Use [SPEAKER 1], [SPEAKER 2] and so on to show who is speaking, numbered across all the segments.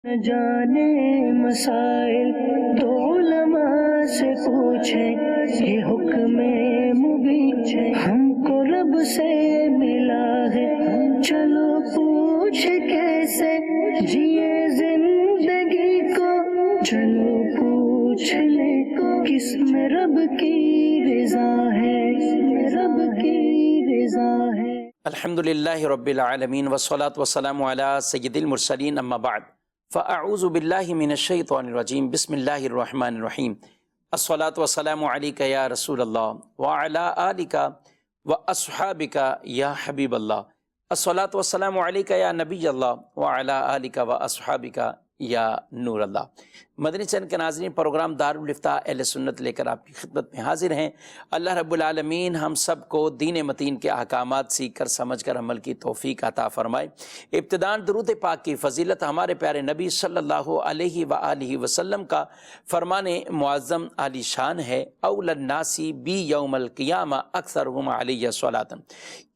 [SPEAKER 1] نہ جانے مسائل تو علماء سے پوچھیں، یہ حکم مبین ہم کو رب سے ملا ہے، چلو پوچھ کیسے جیے زندگی کو، چلو پوچھ لے کس میں رب کی رضا ہے، رب کی رضا ہے۔
[SPEAKER 2] الحمدللہ رب العالمین والصلاة والسلام علی سید المرسلین، اما بعد فاعوذ باللہ من الشیطان الرجیم، بسم اللہ الرحمن الرحیم۔ الصلاة والسلام علیک یا رسول اللہ وعلی آلک واصحابک یا حبیب اللہ، الصلاة والسلام علیک یا نبی اللہ وعلی آلک واصحابک یا نور اللہ۔ مدنی چینل کے ناظرین، پروگرام دارالافتاء اہل سنت لے کر آپ کی خدمت میں حاضر ہیں۔ اللہ رب العالمین ہم سب کو دین متین کے احکامات سیکھ کر سمجھ کر عمل کی توفیق عطا فرمائے۔ ابتداءً درود پاک کی فضیلت ہمارے پیارے نبی صلی اللہ علیہ وآلہ وسلم کا فرمان معظم عالی شان ہے، اول الناس بی یوم القیامہ اکثرہم علیہ صلاۃ۔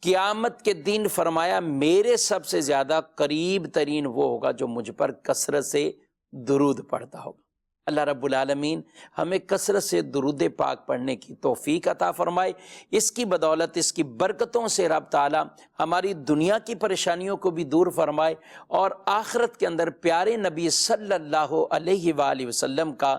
[SPEAKER 2] قیامت کے دن فرمایا میرے سب سے زیادہ قریب ترین وہ ہوگا جو مجھ پر کثرت سے درود پڑھتا ہوگا۔ اللہ رب العالمین ہمیں کثرت سے درود پاک پڑھنے کی توفیق عطا فرمائے۔ اس کی بدولت، اس کی برکتوں سے رب تعالیٰ ہماری دنیا کی پریشانیوں کو بھی دور فرمائے اور آخرت کے اندر پیارے نبی صلی اللہ علیہ وآلہ وسلم کا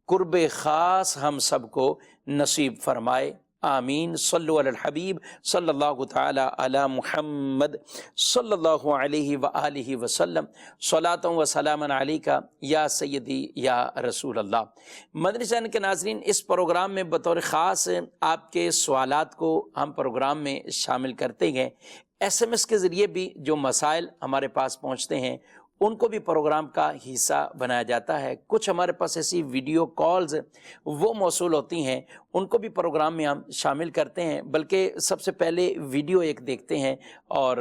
[SPEAKER 2] قرب خاص ہم سب کو نصیب فرمائے، آمین۔ صلو علی الحبیب صلی اللہ تعالی علی محمد صلی اللہ علیہ وآلہ وسلم، صلاۃ و سلام علیک یا سیدی یا رسول اللہ۔ مدنی چینل کے ناظرین، اس پروگرام میں بطور خاص آپ کے سوالات کو ہم پروگرام میں شامل کرتے ہیں۔ ایس ایم ایس کے ذریعے بھی جو مسائل ہمارے پاس پہنچتے ہیں ان کو بھی پروگرام کا حصہ بنایا جاتا ہے۔ کچھ ہمارے پاس ایسی ویڈیو کالز وہ موصول ہوتی ہیں، ان کو بھی پروگرام میں ہم شامل کرتے ہیں۔ بلکہ سب سے پہلے ویڈیو ایک دیکھتے ہیں اور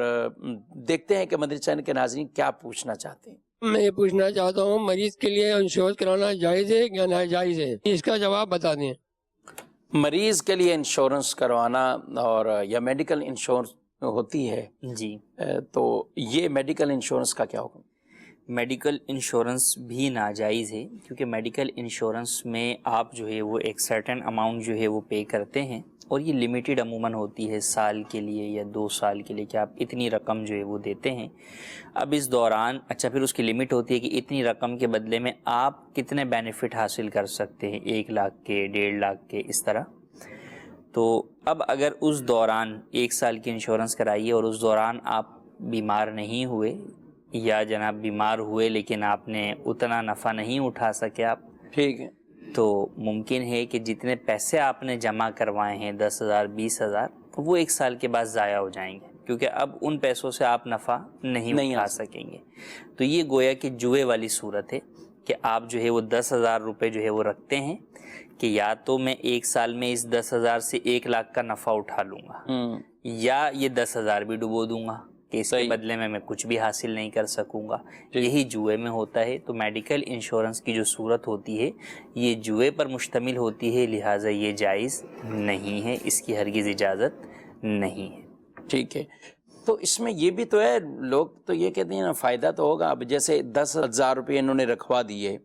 [SPEAKER 2] دیکھتے ہیں کہ مدنی چینل کے ناظرین کیا پوچھنا چاہتے ہیں۔
[SPEAKER 3] میں یہ پوچھنا چاہتا ہوں، مریض کے لیے انشورنس کرانا جائز ہے یا ناجائز ہے؟ اس کا جواب بتا دیں۔
[SPEAKER 2] مریض کے لیے انشورنس کروانا اور یا میڈیکل انشورنس ہوتی ہے
[SPEAKER 4] جی،
[SPEAKER 2] تو یہ میڈیکل انشورنس کا کیا حکم؟
[SPEAKER 4] میڈیکل انشورنس بھی ناجائز ہے، کیونکہ میڈیکل انشورنس میں آپ جو ہے وہ ایک سرٹن اماؤنٹ جو ہے وہ پے کرتے ہیں، اور یہ لمیٹڈ عموماً ہوتی ہے سال کے لیے یا 2 سال کے لیے کہ آپ اتنی رقم جو ہے وہ دیتے ہیں۔ اب اس دوران پھر اس کی لمٹ ہوتی ہے کہ اتنی رقم کے بدلے میں آپ کتنے بینیفٹ حاصل کر سکتے ہیں، 1 لاکھ کے، 1.5 لاکھ کے، اس طرح۔ تو اب اگر اس دوران 1 سال کی انشورنس کرائیے اور اس دوران آپ بیمار نہیں ہوئے، یا جناب بیمار ہوئے لیکن آپ نے اتنا نفع نہیں اٹھا سکے آپ،
[SPEAKER 2] ٹھیک ہے،
[SPEAKER 4] تو ممکن ہے کہ جتنے پیسے آپ نے جمع کروائے ہیں 10,000 20,000 وہ 1 سال کے بعد ضائع ہو جائیں گے، کیونکہ اب ان پیسوں سے آپ نفع نہیں اٹھا سکیں گے۔ تو یہ گویا کہ جوئے والی صورت ہے کہ آپ جو ہے وہ 10,000 روپے جو ہے وہ رکھتے ہیں کہ یا تو میں 1 سال میں اس 10,000 سے 1 لاکھ کا نفع اٹھا لوں گا، یا یہ 10,000 بھی ڈبو دوں گا کہ اس کے بدلے میں کچھ بھی حاصل نہیں کر سکوں گا۔ یہی جوئے میں ہوتا ہے۔ تو میڈیکل انشورنس کی جو صورت ہوتی ہے یہ جوئے پر مشتمل ہوتی ہے، لہٰذا یہ جائز نہیں ہے، اس کی ہرگز اجازت نہیں ہے۔
[SPEAKER 2] ٹھیک ہے۔ تو اس میں یہ بھی تو ہے، لوگ تو یہ کہتے ہیں نا فائدہ تو ہوگا۔ اب جیسے 10,000 روپے انہوں نے رکھوا دیے،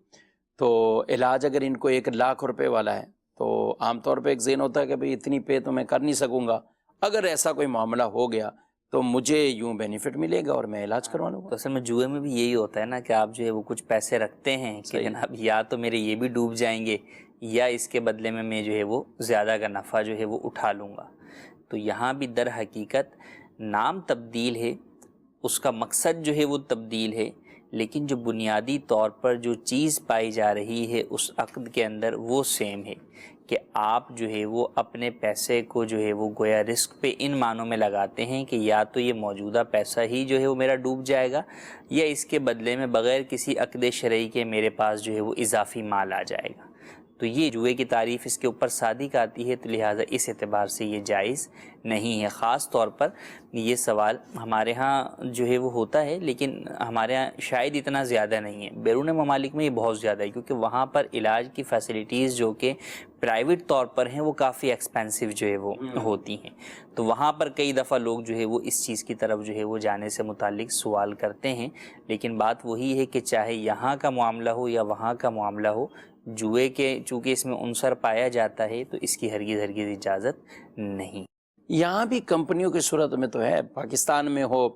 [SPEAKER 2] تو علاج اگر ان کو 1 لاکھ روپے والا ہے تو عام طور پہ ایک ذہن ہوتا ہے کہ بھئی اتنی پے تو میں کر نہیں سکوں گا، اگر ایسا کوئی معاملہ ہو گیا تو مجھے یوں بینیفٹ ملے گا اور میں علاج کروا لوں گا۔
[SPEAKER 4] تو اصل میں جوئے میں بھی یہی ہوتا ہے نا کہ آپ جو ہے وہ کچھ پیسے رکھتے ہیں کہ جناب یا تو میرے یہ بھی ڈوب جائیں گے، یا اس کے بدلے میں جو ہے وہ زیادہ کا نفع جو ہے وہ اٹھا لوں گا۔ تو یہاں بھی در حقیقت نام تبدیل ہے، اس کا مقصد جو ہے وہ تبدیل ہے، لیکن جو بنیادی طور پر جو چیز پائی جا رہی ہے اس عقد کے اندر وہ سیم ہے کہ آپ جو ہے وہ اپنے پیسے کو جو ہے وہ گویا رسک پہ ان معنوں میں لگاتے ہیں کہ یا تو یہ موجودہ پیسہ ہی جو ہے وہ میرا ڈوب جائے گا، یا اس کے بدلے میں بغیر کسی عقد شرعی کے میرے پاس جو ہے وہ اضافی مال آ جائے گا۔ تو یہ جوئے کی تعریف اس کے اوپر صادق آتی ہے، تو لہٰذا اس اعتبار سے یہ جائز نہیں ہے۔ خاص طور پر یہ سوال ہمارے ہاں جو ہے وہ ہوتا ہے، لیکن ہمارے ہاں شاید اتنا زیادہ نہیں ہے، بیرون ممالک میں یہ بہت زیادہ ہے، کیونکہ وہاں پر علاج کی فیسلٹیز جو کہ پرائیویٹ طور پر ہیں وہ کافی ایکسپینسو جو ہے وہ ہوتی ہیں. تو وہاں پر کئی دفعہ لوگ جو ہے وہ اس چیز کی طرف جو ہے وہ جانے سے متعلق سوال کرتے ہیں. لیکن بات وہی ہے کہ چاہے یہاں کا معاملہ ہو یا وہاں کا معاملہ ہو، جوئے کے چونکہ اس میں عنصر پایا جاتا ہے تو اس کی ہرگز اجازت نہیں.
[SPEAKER 2] یہاں بھی کمپنیوں کی صورت میں تو ہے، پاکستان میں ہو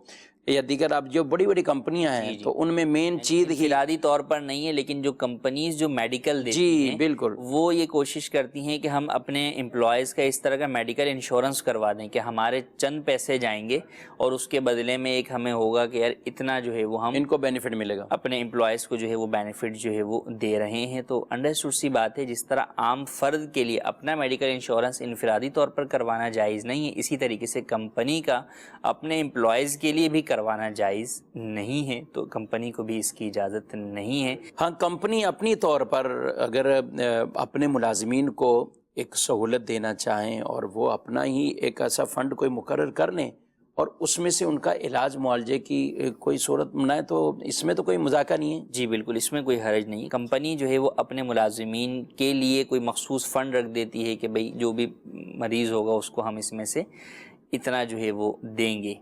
[SPEAKER 2] یا دیگر اب جو بڑی بڑی کمپنیاں ہیں تو ان میں مین چیز ہی
[SPEAKER 4] انفرادی طور پر نہیں ہے، لیکن جو کمپنیز جو میڈیکل دیتی ہیں
[SPEAKER 2] بالکل
[SPEAKER 4] وہ یہ کوشش کرتی ہیں کہ ہم اپنے امپلائیز کا اس طرح کا میڈیکل انشورنس کروا دیں کہ ہمارے چند پیسے جائیں گے اور اس کے بدلے میں ایک ہمیں ہوگا کہ یار اتنا جو ہے وہ ہم
[SPEAKER 2] ان کو بینیفٹ ملے گا،
[SPEAKER 4] اپنے امپلائیز کو جو ہے وہ بینیفٹ جو ہے وہ دے رہے ہیں. تو انڈرسٹوڈ سی بات ہے، جس طرح عام فرد کے لیے اپنا میڈیکل انشورنس انفرادی طور پر کروانا جائز نہیں ہے، اسی طریقے سے کمپنی کا اپنے امپلائیز کے لیے بھی کروانا جائز نہیں ہے. تو کمپنی کو بھی اس کی اجازت نہیں ہے.
[SPEAKER 2] ہاں کمپنی اپنی طور پر اگر اپنے ملازمین کو ایک سہولت دینا چاہیں اور وہ اپنا ہی ایک ایسا فنڈ کوئی مقرر کر لیں اور اس میں سے ان کا علاج معالجے کی کوئی صورت بنائے تو اس میں تو کوئی مذاکرہ نہیں ہے.
[SPEAKER 4] جی بالکل، اس میں کوئی حرج نہیں. کمپنی جو ہے وہ اپنے ملازمین کے لیے کوئی مخصوص فنڈ رکھ دیتی ہے کہ بھئی جو بھی مریض ہوگا اس کو ہم اس میں سے اتنا جو ہے وہ دیں گے،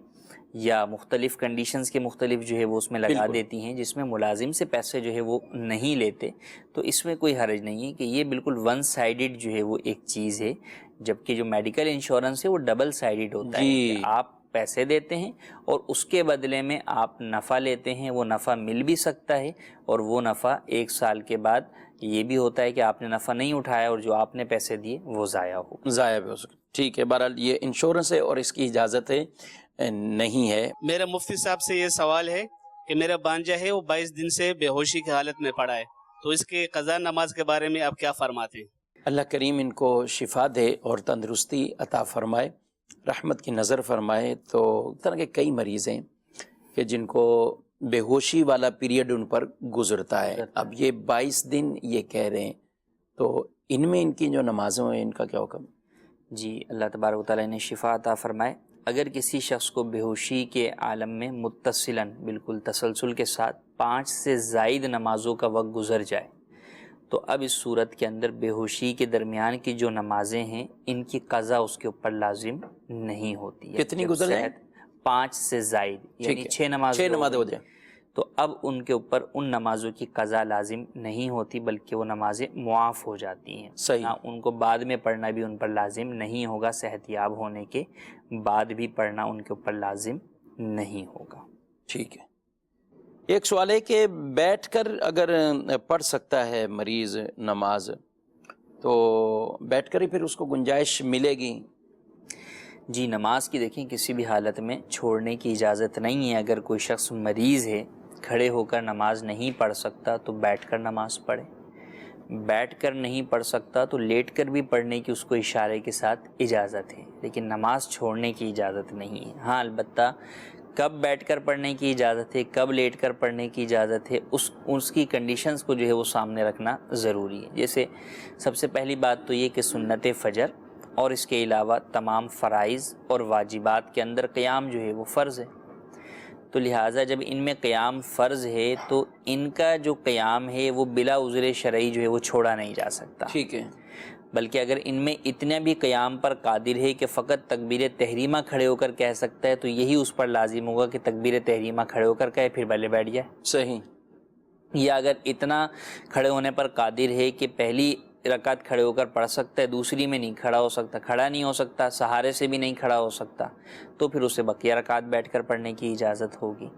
[SPEAKER 4] یا مختلف کنڈیشنز کے مختلف جو ہے وہ اس میں لگا دیتی ہیں جس میں ملازم سے پیسے جو ہے وہ نہیں لیتے. تو اس میں کوئی حرج نہیں ہے کہ یہ بالکل ون سائیڈڈ جو ہے وہ ایک چیز ہے، جبکہ جو میڈیکل انشورنس ہے وہ ڈبل سائیڈڈ ہوتا ہے کہ آپ پیسے دیتے ہیں اور اس کے بدلے میں آپ نفع لیتے ہیں. وہ نفع مل بھی سکتا ہے اور وہ نفع 1 سال کے بعد یہ بھی ہوتا ہے کہ آپ نے نفع نہیں اٹھایا اور جو آپ نے پیسے دیے وہ ضائع
[SPEAKER 2] بھی ہو سکتا. ٹھیک ہے، بہرحال یہ انشورنس ہے اور اس کی اجازت ہے نہیں ہے.
[SPEAKER 5] میرا مفتی صاحب سے یہ سوال ہے کہ میرا بانجا ہے وہ 22 دن سے بے ہوشی کی حالت میں پڑا ہے، تو اس کے قضا نماز کے بارے میں آپ کیا فرماتے ہیں؟
[SPEAKER 2] اللہ کریم ان کو شفا دے اور تندرستی عطا فرمائے، رحمت کی نظر فرمائے. تو اس طرح کے کئی مریض ہیں کہ جن کو بے ہوشی والا پیریڈ ان پر گزرتا ہے. اب یہ 22 دن یہ کہہ رہے ہیں، تو ان میں ان کی جو نمازیں ہیں ان کا کیا حکم؟
[SPEAKER 4] جی اللہ تبارک و تعالیٰ نے شفا عطا فرمائے. اگر کسی شخص کو بے ہوشی کے عالم میں متصلاً بالکل تسلسل کے ساتھ 5 سے زائد نمازوں کا وقت گزر جائے تو اب اس صورت کے اندر بے ہوشی کے درمیان کی جو نمازیں ہیں ان کی قضا اس کے اوپر لازم نہیں ہوتی.
[SPEAKER 2] کتنی گزر جائیں؟
[SPEAKER 4] 5 سے زائد یعنی 6 نمازیں
[SPEAKER 2] ہو جائیں
[SPEAKER 4] تو اب ان کے اوپر ان نمازوں کی قضا لازم نہیں ہوتی بلکہ وہ نمازیں معاف ہو جاتی ہیں.
[SPEAKER 2] صحیح.
[SPEAKER 4] ان کو بعد میں پڑھنا بھی ان پر لازم نہیں ہوگا، صحت یاب ہونے کے بعد بھی پڑھنا ان کے اوپر لازم نہیں ہوگا.
[SPEAKER 2] ٹھیک ہے. ایک سوال ہے کہ بیٹھ کر اگر پڑھ سکتا ہے مریض نماز تو بیٹھ کر ہی پھر اس کو گنجائش ملے گی؟
[SPEAKER 4] جی نماز کی دیکھیں کسی بھی حالت میں چھوڑنے کی اجازت نہیں ہے. اگر کوئی شخص مریض ہے، کھڑے ہو کر نماز نہیں پڑھ سکتا تو بیٹھ کر نماز پڑھے. بیٹھ کر نہیں پڑھ سکتا تو لیٹ کر بھی پڑھنے کی اس کو اشارے کے ساتھ اجازت ہے، لیکن نماز چھوڑنے کی اجازت نہیں ہے. ہاں البتہ کب بیٹھ کر پڑھنے کی اجازت ہے، کب لیٹ کر پڑھنے کی اجازت ہے، اس کی کنڈیشنز کو جو ہے وہ سامنے رکھنا ضروری ہے. جیسے سب سے پہلی بات تو یہ کہ سنت فجر اور اس کے علاوہ تمام فرائض اور واجبات کے اندر قیام جو ہے وہ فرض ہے. تو لہٰذا جب ان میں قیام فرض ہے تو ان کا جو قیام ہے وہ بلا عذر شرعی جو ہے وہ چھوڑا نہیں جا سکتا.
[SPEAKER 2] ٹھیک ہے.
[SPEAKER 4] بلکہ اگر ان میں اتنا بھی قیام پر قادر ہے کہ فقط تکبیر تحریمہ کھڑے ہو کر کہہ سکتا ہے تو یہی اس پر لازم ہوگا کہ تکبیر تحریمہ کھڑے ہو کر کہے پھر پہلے بیٹھ جائے.
[SPEAKER 2] صحیح.
[SPEAKER 4] یا اگر اتنا کھڑے ہونے پر قادر ہے کہ پہلی رکعت کھڑے ہو کر پڑھ سکتا ہے، دوسری میں نہیں کھڑا ہو سکتا، کھڑا نہیں ہو سکتا، سہارے سے بھی نہیں کھڑا ہو سکتا، تو پھر اسے بقیہ رکعت بیٹھ کر پڑھنے کی اجازت ہوگی.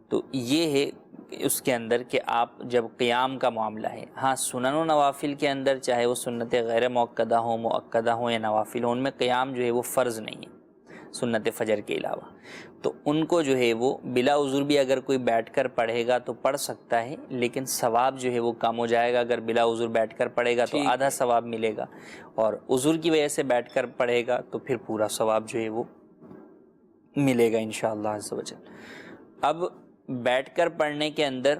[SPEAKER 4] تو یہ ہے اس کے اندر کہ آپ جب قیام کا معاملہ ہے. ہاں سنن و نوافل کے اندر چاہے وہ سنت غیر مؤکدہ ہوں، مؤکدہ ہوں یا نوافل ہوں، ان میں قیام جو ہے وہ فرض نہیں ہے سنت فجر کے علاوہ. تو ان کو جو ہے وہ بلا عذر بھی اگر کوئی بیٹھ کر پڑھے گا تو پڑھ سکتا ہے، لیکن ثواب جو ہے وہ کم ہو جائے گا. اگر بلا عذر بیٹھ کر پڑھے گا تو آدھا ثواب ملے گا، اور عذر کی وجہ سے بیٹھ کر پڑھے گا تو پھر پورا ثواب جو ہے وہ ملے گا انشاءاللہ عز و جل. اب بیٹھ کر پڑھنے کے اندر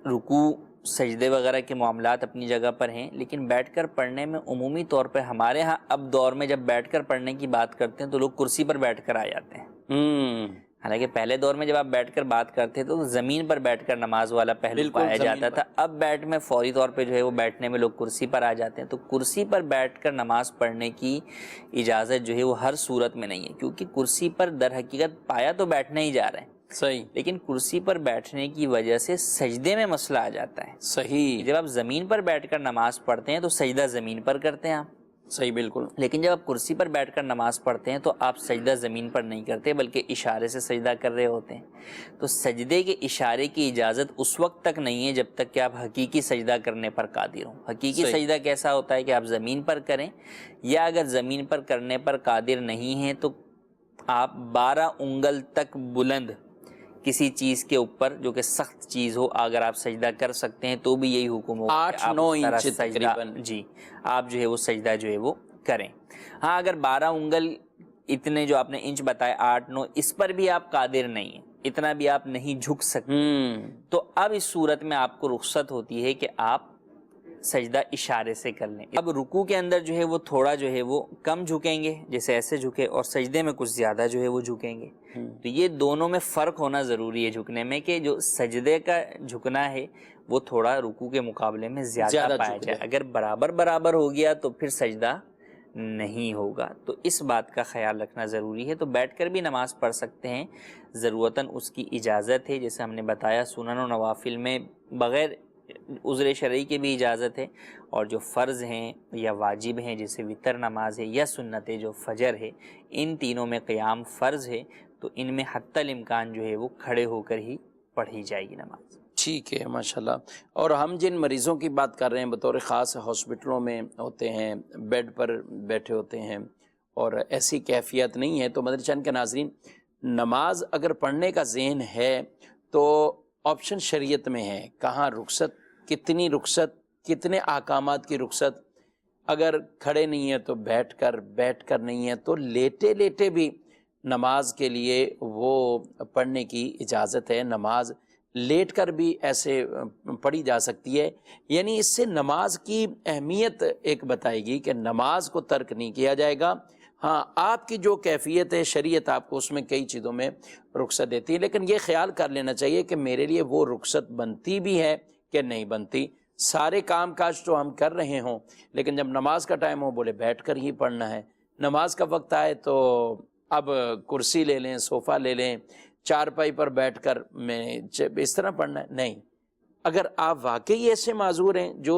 [SPEAKER 4] رکوع سجدے وغیرہ کے معاملات اپنی جگہ پر ہیں، لیکن بیٹھ کر پڑھنے میں عمومی طور پر ہمارے ہاں اب دور میں جب بیٹھ کر پڑھنے کی بات کرتے ہیں تو لوگ کرسی پر بیٹھ کر آ جاتے ہیں. حالانکہ پہلے دور میں جب آپ بیٹھ کر بات کرتے تو زمین پر بیٹھ کر نماز والا پہلو پایا جاتا تھا. اب بیٹھ میں فوری طور پہ جو ہے وہ بیٹھنے میں لوگ کرسی پر آ جاتے ہیں. تو کرسی پر بیٹھ کر نماز پڑھنے کی اجازت جو ہے وہ ہر صورت میں نہیں ہے, کیونکہ کرسی پر در حقیقت پایا تو بیٹھنا ہی جا رہے ہیں
[SPEAKER 2] صحیح,
[SPEAKER 4] لیکن کرسی پر بیٹھنے کی وجہ سے سجدے میں مسئلہ آ جاتا ہے.
[SPEAKER 2] صحیح,
[SPEAKER 4] جب آپ زمین پر بیٹھ کر نماز پڑھتے ہیں تو سجدہ زمین پر کرتے ہیں آپ,
[SPEAKER 2] صحیح بالکل.
[SPEAKER 4] لیکن جب آپ کرسی پر بیٹھ کر نماز پڑھتے ہیں تو آپ سجدہ زمین پر نہیں کرتے بلکہ اشارے سے سجدہ کر رہے ہوتے ہیں. تو سجدے کے اشارے کی اجازت اس وقت تک نہیں ہے جب تک کہ آپ حقیقی سجدہ کرنے پر قادر ہوں. حقیقی سجدہ کیسا ہوتا ہے کہ آپ زمین پر کریں, یا اگر زمین پر کرنے پر قادر نہیں ہیں تو آپ 12 انگل تک بلند کسی چیز کے اوپر جو کہ سخت چیز ہو اگر آپ سجدہ کر سکتے ہیں تو بھی یہی حکم ہو
[SPEAKER 2] 8-9 انچ تقریباً,
[SPEAKER 4] جی آپ جو ہے وہ سجدہ جو ہے وہ کریں. ہاں اگر 12 انگل اتنے جو آپ نے انچ بتائے 8-9 اس پر بھی آپ قادر نہیں ہیں, اتنا بھی آپ نہیں جھک سکتے, تو اب اس صورت میں آپ کو رخصت ہوتی ہے کہ آپ سجدہ اشارے سے کر لیں. اب رکوع کے اندر جو ہے وہ تھوڑا جو ہے وہ کم جھکیں گے, جیسے ایسے جھکے, اور سجدے میں کچھ زیادہ جو ہے وہ جھکیں گے. تو یہ دونوں میں فرق ہونا ضروری ہے جھکنے میں, کہ جو سجدے کا جھکنا ہے وہ تھوڑا رکوع کے مقابلے میں زیادہ پایا جائے. اگر برابر ہو گیا تو پھر سجدہ نہیں ہوگا. تو اس بات کا خیال رکھنا ضروری ہے. تو بیٹھ کر بھی نماز پڑھ سکتے ہیں, ضرورتاً اس کی اجازت ہے, جیسے ہم نے بتایا سنن و نوافل میں بغیر عذر شرعی کی بھی اجازت ہے, اور جو فرض ہیں یا واجب ہیں جیسے وتر نماز ہے یا سنت جو فجر ہے, ان تینوں میں قیام فرض ہے, تو ان میں حتی الامکان جو ہے وہ کھڑے ہو کر ہی پڑھی جائے گی نماز.
[SPEAKER 2] ٹھیک ہے ماشاءاللہ. اور ہم جن مریضوں کی بات کر رہے ہیں بطور خاص ہاسپٹلوں میں ہوتے ہیں, بیڈ پر بیٹھے ہوتے ہیں اور ایسی کیفیت نہیں ہے, تو مدنی چینل کے ناظرین نماز اگر پڑھنے کا ذہن ہے تو آپشن شریعت میں ہے, کہاں رخصت, کتنی رخصت, کتنے احکامات کی رخصت. اگر کھڑے نہیں ہیں تو بیٹھ کر نہیں ہے تو لیٹے لیٹے بھی نماز کے لیے وہ پڑھنے کی اجازت ہے. نماز لیٹ کر بھی ایسے پڑھی جا سکتی ہے. یعنی اس سے نماز کی اہمیت ایک بتائے گی کہ نماز کو ترک نہیں کیا جائے گا. ہاں آپ کی جو کیفیت ہے شریعت آپ کو اس میں کئی چیزوں میں رخصت دیتی ہے, لیکن یہ خیال کر لینا چاہیے کہ میرے لیے وہ رخصت بنتی بھی ہے کہ نہیں بنتی. سارے کام کاج تو ہم کر رہے ہوں, لیکن جب نماز کا ٹائم ہو بولے بیٹھ کر ہی پڑھنا ہے. نماز کا وقت آئے تو اب کرسی لے لیں, صوفہ لے لیں, چارپائی پر بیٹھ کر میں اس طرح پڑھنا ہے. نہیں, اگر آپ واقعی ایسے معذور ہیں جو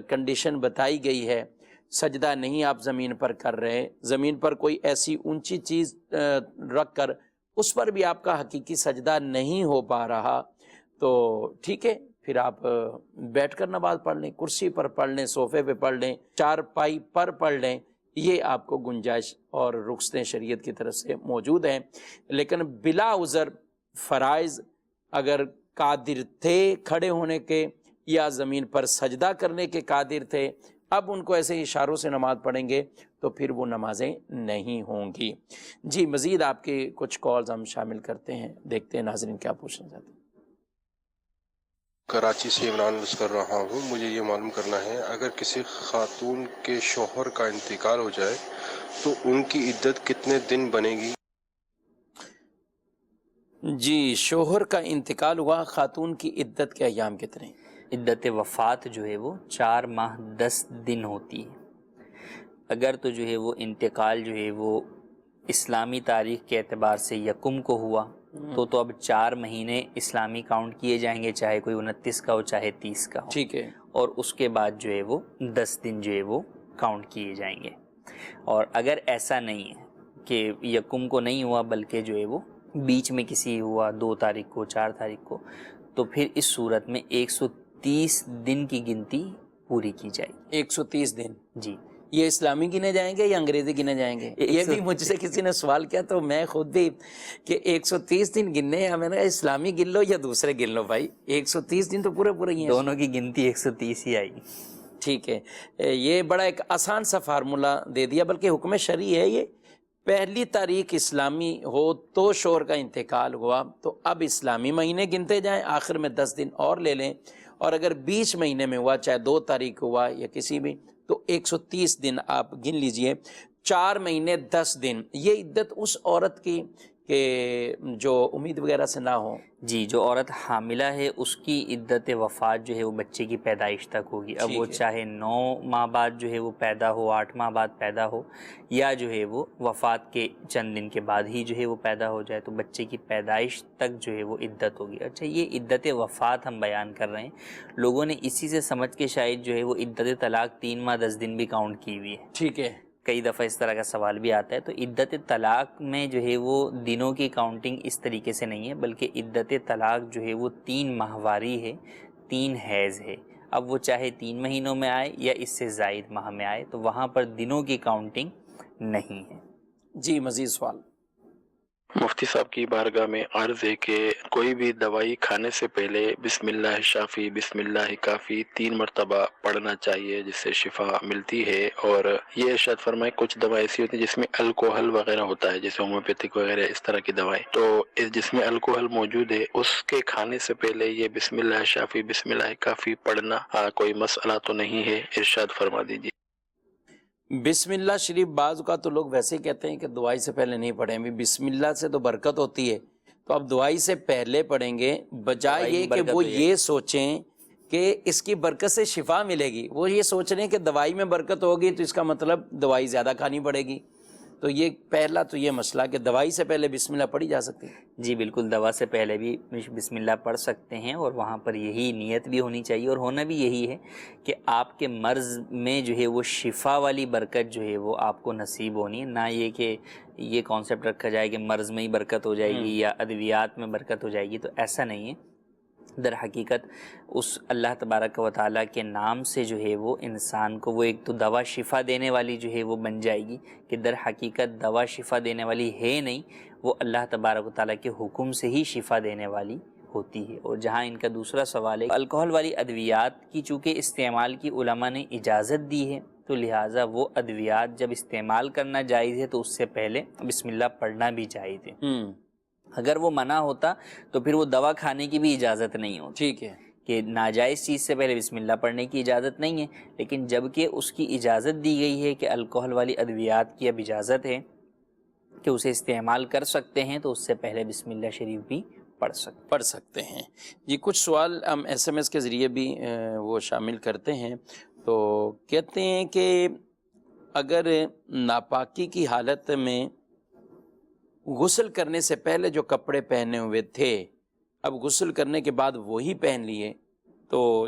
[SPEAKER 2] کنڈیشن بتائی گئی ہے, سجدہ نہیں آپ زمین پر کر رہے, زمین پر کوئی ایسی اونچی چیز رکھ کر اس پر بھی آپ کا حقیقی سجدہ نہیں ہو پا رہا, تو ٹھیک ہے, پھر آپ بیٹھ کر نماز پڑھ لیں, کرسی پر پڑھ لیں, صوفے پہ پڑھ لیں, چارپائی پر پڑھ لیں. یہ آپ کو گنجائش اور رخصتیں شریعت کی طرف سے موجود ہیں. لیکن بلا عذر فرائض اگر قادر تھے کھڑے ہونے کے یا زمین پر سجدہ کرنے کے قادر تھے, اب ان کو ایسے اشاروں سے نماز پڑھیں گے تو پھر وہ نمازیں نہیں ہوں گی. جی مزید آپ کے کچھ کالز ہم شامل کرتے ہیں, دیکھتے ہیں ناظرین کیا پوچھنا چاہتے ہیں.
[SPEAKER 6] کراچی سے عمران عرض کر رہا ہوں. مجھے یہ معلوم کرنا ہے اگر کسی خاتون کے شوہر کا انتقال ہو جائے تو ان کی عدت کتنے دن بنے گی؟
[SPEAKER 2] جی, شوہر کا انتقال ہوا, خاتون کی عدت کے ایام کتنے ہیں؟
[SPEAKER 4] عدت وفات جو ہے وہ 4 ماہ 10 دن ہوتی ہے. اگر تو جو ہے وہ انتقال جو ہے وہ اسلامی تاریخ کے اعتبار سے 1 کو ہوا تو اب 4 مہینے اسلامی کاؤنٹ کیے جائیں گے, چاہے کوئی 29 کا ہو چاہے 30 کا ہو.
[SPEAKER 2] ٹھیک ہے,
[SPEAKER 4] اور اس کے بعد جو ہے وہ 10 دن جو ہے وہ کاؤنٹ کیے جائیں گے. اور اگر ایسا نہیں ہے کہ 1 کو نہیں ہوا بلکہ جو ہے وہ بیچ میں کسی ہوا 2 تاریخ کو 4 تاریخ کو, تو پھر اس صورت میں 130 دن کی گنتی پوری کی جائے گی.
[SPEAKER 2] 130 دن.
[SPEAKER 4] جی,
[SPEAKER 2] یہ اسلامی گنے جائیں گے یا انگریزی گنے جائیں گے؟ یہ بھی مجھ سے کسی نے سوال کیا تو میں خود بھی کہ 130 دن گننے ہیں, میں نے کہا اسلامی گن لو یا دوسرے گن لو بھائی, 130 دن تو پورے ہی ہیں.
[SPEAKER 4] دونوں کی گنتی 130 ہی آئی.
[SPEAKER 2] ٹھیک ہے, یہ بڑا ایک آسان سا فارمولہ دے دیا, بلکہ حکم شرعی ہے یہ. پہلی تاریخ اسلامی ہو تو شوہر کا انتقال ہوا تو اب اسلامی مہینے گنتے جائیں, آخر میں 10 دن اور لے لیں, اور اگر بیچ مہینے میں ہوا چاہے 2 تاریخ ہوا یا کسی بھی تو 130 دن آپ گن لیجئے. 4 مہینے 10 دن یہ عدت اس عورت کی کہ جو امید وغیرہ سے نہ ہو؟
[SPEAKER 4] جی، جو عورت حاملہ ہے اس کی عدت وفات جو ہے وہ بچے کی پیدائش تک ہوگی. اب وہ چاہے 9 ماہ بعد جو ہے وہ پیدا ہو، 8 ماہ بعد پیدا ہو، یا جو ہے وہ وفات کے چند دن کے بعد ہی جو ہے وہ پیدا ہو جائے، تو بچے کی پیدائش تک جو ہے وہ عدت ہوگی. اچھا، یہ عدت وفات ہم بیان کر رہے ہیں، لوگوں نے اسی سے سمجھ کے شاید جو ہے وہ عدت طلاق 3 ماہ 10 دن بھی کاؤنٹ کی ہوئی ہے.
[SPEAKER 2] ٹھیک ہے.
[SPEAKER 4] کئی دفعہ اس طرح کا سوال بھی آتا ہے. تو عدت طلاق میں جو ہے وہ دنوں کی کاؤنٹنگ اس طریقے سے نہیں ہے، بلکہ عدت طلاق جو ہے وہ 3 ماہواری ہے، 3 حیض ہے. اب وہ چاہے 3 مہینوں میں آئے یا اس سے زائد ماہ میں آئے، تو وہاں پر دنوں کی کاؤنٹنگ نہیں ہے.
[SPEAKER 2] جی، مزید سوال.
[SPEAKER 7] مفتی صاحب کی بارگاہ میں عرض ہے کہ کوئی بھی دوائی کھانے سے پہلے بسم اللہ شافی بسم اللہ کافی 3 مرتبہ پڑھنا چاہیے جس سے شفا ملتی ہے. اور یہ ارشاد فرمائے کچھ دوا ایسی ہوتی ہے جس میں الکوہل وغیرہ ہوتا ہے، جیسے ہومیوپیتھک وغیرہ اس طرح کی دوائیں، تو جس میں الکوہل موجود ہے اس کے کھانے سے پہلے یہ بسم اللہ شافی بسم اللہ کافی پڑھنا کوئی مسئلہ تو نہیں ہے؟ ارشاد فرما دیجیے.
[SPEAKER 2] بسم اللہ شریف بعض کا تو لوگ ویسے ہی کہتے ہیں کہ دعائی سے پہلے نہیں پڑھیں. بسم اللہ سے تو برکت ہوتی ہے، تو اب دعائی سے پہلے پڑھیں گے، بجائے یہ کہ وہ یہ سوچیں کہ اس کی برکت سے شفا ملے گی. وہ یہ سوچ رہے ہیں کہ دوائی میں برکت ہوگی تو اس کا مطلب دوائی زیادہ کھانی پڑے گی. تو یہ پہلا تو یہ مسئلہ کہ دوائی سے پہلے بسم اللہ پڑھی جا سکتی ہے.
[SPEAKER 4] جی بالکل، دوا سے پہلے بھی بسم اللہ پڑھ سکتے ہیں، اور وہاں پر یہی نیت بھی ہونی چاہیے، اور ہونا بھی یہی ہے کہ آپ کے مرض میں جو ہے وہ شفا والی برکت جو ہے وہ آپ کو نصیب ہونی ہے، نہ یہ کہ یہ کانسیپٹ رکھا جائے کہ مرض میں ہی برکت ہو جائے گی یا ادویات میں برکت ہو جائے گی. تو ایسا نہیں ہے. در حقیقت اس اللہ تبارک و تعالیٰ کے نام سے جو ہے وہ انسان کو وہ ایک تو دوا شفا دینے والی جو ہے وہ بن جائے گی، کہ در حقیقت دوا شفا دینے والی ہے نہیں، وہ اللہ تبارک و تعالیٰ کے حکم سے ہی شفا دینے والی ہوتی ہے. اور جہاں ان کا دوسرا سوال ہے، الکوہل والی ادویات کی چونکہ استعمال کی علماء نے اجازت دی ہے، تو لہٰذا وہ ادویات جب استعمال کرنا جائز ہے تو اس سے پہلے بسم اللہ پڑھنا بھی جائز ہے. اگر وہ منع ہوتا تو پھر وہ دوا کھانے کی بھی اجازت نہیں ہوتی.
[SPEAKER 2] ٹھیک ہے،
[SPEAKER 4] کہ ناجائز چیز سے پہلے بسم اللہ پڑھنے کی اجازت نہیں ہے، لیکن جب کہ اس کی اجازت دی گئی ہے کہ الکوہل والی ادویات کی اب اجازت ہے کہ اسے استعمال کر سکتے ہیں، تو اس سے پہلے بسم اللہ شریف بھی پڑھ سکتے
[SPEAKER 2] ہیں. جی، کچھ سوال ہم SMS کے ذریعے بھی وہ شامل کرتے ہیں. تو کہتے ہیں کہ اگر ناپاکی کی حالت میں غسل کرنے سے پہلے جو کپڑے پہنے ہوئے تھے، اب غسل کرنے کے بعد وہی پہن لیے، تو